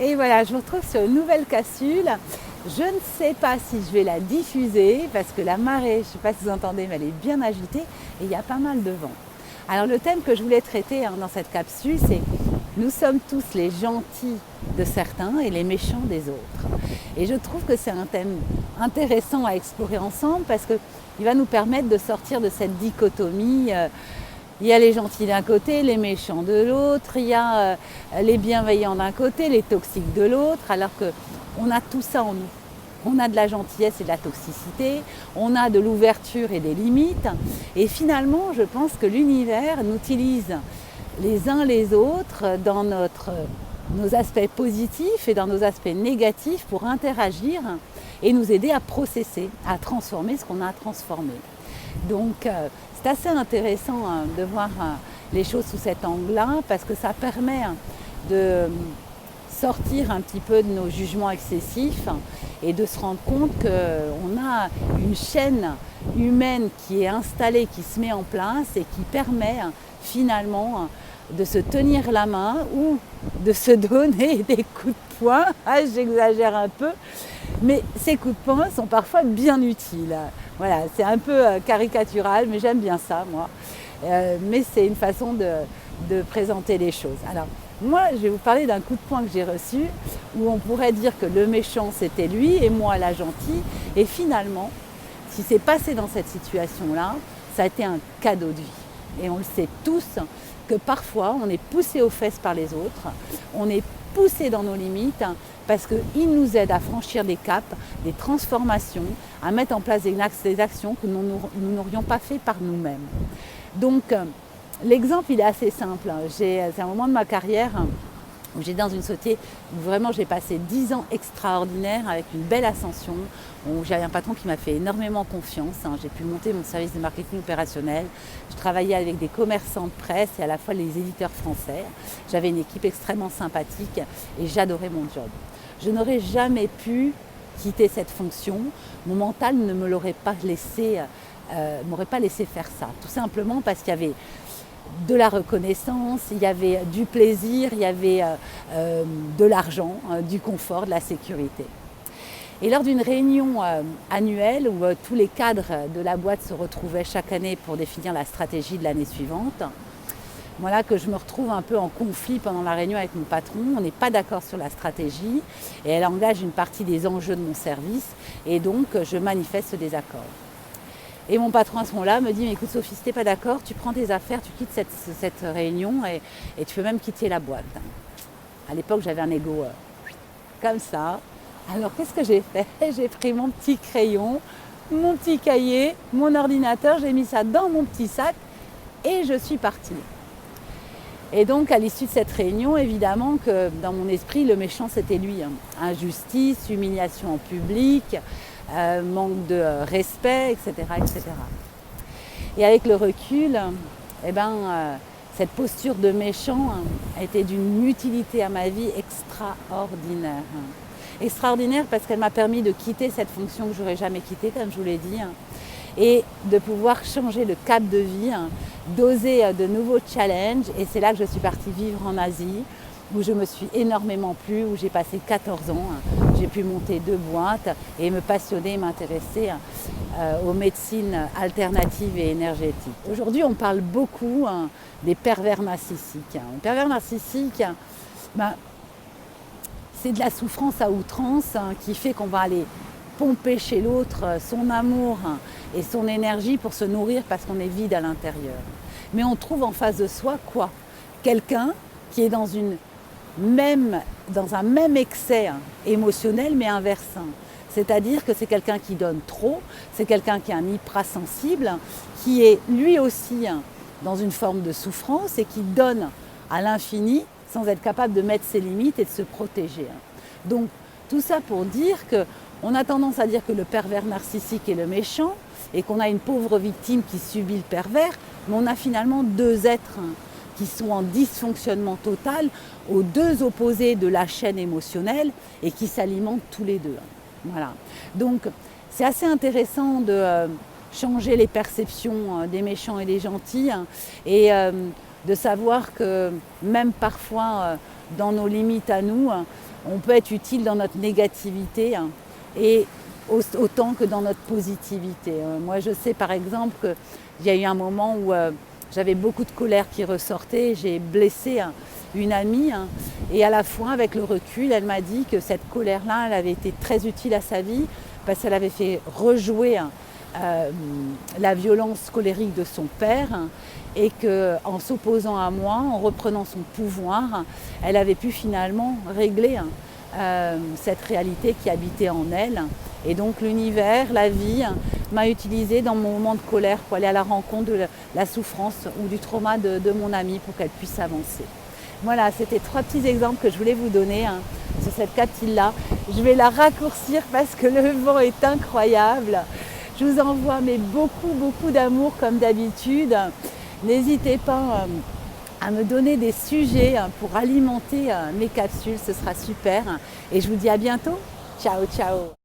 Et voilà, je vous retrouve sur une nouvelle cassule. Je ne sais pas si je vais la diffuser parce que la marée, je ne sais pas si vous entendez, mais elle est bien agitée et il y a pas mal de vent. Alors le thème que je voulais traiter dans cette capsule, c'est nous sommes tous les gentils de certains et les méchants des autres. Et je trouve que c'est un thème intéressant à explorer ensemble parce qu'il va nous permettre de sortir de cette dichotomie. Il y a les gentils d'un côté, les méchants de l'autre, il y a les bienveillants d'un côté, les toxiques de l'autre, alors qu'on a tout ça en nous. On a de la gentillesse et de la toxicité, on a de l'ouverture et des limites. Et finalement, je pense que l'univers nous utilise les uns les autres dans nos aspects positifs et dans nos aspects négatifs pour interagir et nous aider à processer, à transformer ce qu'on a à transformer. Donc c'est assez intéressant de voir les choses sous cet angle-là parce que ça permet de sortir un petit peu de nos jugements excessifs et de se rendre compte qu'on a une chaîne humaine qui est installée, qui se met en place et qui permet finalement de se tenir la main ou de se donner des coups de poing. Ah, j'exagère un peu, mais ces coups de poing sont parfois bien utiles. Voilà, c'est un peu caricatural, mais j'aime bien ça, moi. Mais c'est une façon de présenter les choses. Alors, moi, je vais vous parler d'un coup de poing que j'ai reçu, où on pourrait dire que le méchant, c'était lui, et moi, la gentille. Et finalement, ce qui s'est passé dans cette situation-là, ça a été un cadeau de vie. Et on le sait tous, que parfois, on est poussé aux fesses par les autres, on est poussé dans nos limites, parce qu'ils nous aident à franchir des caps, des transformations, à mettre en place des actions que nous n'aurions pas fait par nous-mêmes. Donc, l'exemple, il est assez simple. C'est un moment de ma carrière où j'étais dans une société où vraiment j'ai passé 10 ans extraordinaires avec une belle ascension, où j'avais un patron qui m'a fait énormément confiance. J'ai pu monter mon service de marketing opérationnel. Je travaillais avec des commerçants de presse et à la fois les éditeurs français. J'avais une équipe extrêmement sympathique et j'adorais mon job. Je n'aurais jamais pu quitter cette fonction. Mon mental ne me l'aurait pas laissé, m'aurait pas laissé faire ça. Tout simplement parce qu'il y avait de la reconnaissance, il y avait du plaisir, il y avait de l'argent, du confort, de la sécurité. Et lors d'une réunion annuelle où tous les cadres de la boîte se retrouvaient chaque année pour définir la stratégie de l'année suivante, voilà que je me retrouve un peu en conflit pendant la réunion avec mon patron. On n'est pas d'accord sur la stratégie et elle engage une partie des enjeux de mon service et donc je manifeste ce désaccord. Et mon patron à ce moment-là me dit « Mais écoute Sophie, si tu n'es pas d'accord, tu prends tes affaires, tu quittes cette réunion et tu peux même quitter la boîte. » À l'époque, j'avais un ego comme ça. Alors qu'est-ce que j'ai fait? J'ai pris mon petit crayon, mon petit cahier, mon ordinateur, j'ai mis ça dans mon petit sac et je suis partie. Et donc, à l'issue de cette réunion, évidemment que dans mon esprit, le méchant, c'était lui. Injustice, humiliation en public, manque de respect, etc., etc. Et avec le recul, cette posture de méchant a été d'une utilité à ma vie extraordinaire. Extraordinaire parce qu'elle m'a permis de quitter cette fonction que je n'aurais jamais quittée, comme je vous l'ai dit, et de pouvoir changer le cap de vie, d'oser de nouveaux challenges. Et c'est là que je suis partie vivre en Asie, où je me suis énormément plu, où j'ai passé 14 ans. J'ai pu monter 2 boîtes et me passionner, m'intéresser aux médecines alternatives et énergétiques. Aujourd'hui, on parle beaucoup des pervers narcissiques. Les pervers narcissiques, c'est de la souffrance à outrance qui fait qu'on va aller pomper chez l'autre son amour et son énergie pour se nourrir parce qu'on est vide à l'intérieur. Mais on trouve en face de soi quoi? Quelqu'un qui est dans un même excès émotionnel mais inversant. C'est-à-dire que c'est quelqu'un qui donne trop, c'est quelqu'un qui est un hypersensible, qui est lui aussi dans une forme de souffrance et qui donne à l'infini sans être capable de mettre ses limites et de se protéger. Donc tout ça pour dire qu'on a tendance à dire que le pervers narcissique est le méchant et qu'on a une pauvre victime qui subit le pervers, mais on a finalement 2 êtres qui sont en dysfonctionnement total aux 2 opposés de la chaîne émotionnelle et qui s'alimentent tous les 2. Voilà. Donc c'est assez intéressant de changer les perceptions des méchants et des gentils et de savoir que même parfois dans nos limites à nous, on peut être utile dans notre négativité et autant que dans notre positivité. Moi, je sais par exemple qu'il y a eu un moment où j'avais beaucoup de colère qui ressortait, j'ai blessé une amie et à la fois, avec le recul, elle m'a dit que cette colère-là, elle avait été très utile à sa vie parce qu'elle avait fait rejouer la violence colérique de son père et qu'en s'opposant à moi, en reprenant son pouvoir, elle avait pu finalement régler cette réalité qui habitait en elle. Et donc l'univers, la vie, m'a utilisée dans mon moment de colère pour aller à la rencontre de la souffrance ou du trauma de mon amie pour qu'elle puisse avancer. Voilà, c'était 3 petits exemples que je voulais vous donner sur cette capsule-là. Je vais la raccourcir parce que le vent est incroyable. Je vous envoie beaucoup d'amour comme d'habitude. N'hésitez pas à me donner des sujets pour alimenter mes capsules, ce sera super. Et je vous dis à bientôt. Ciao, ciao.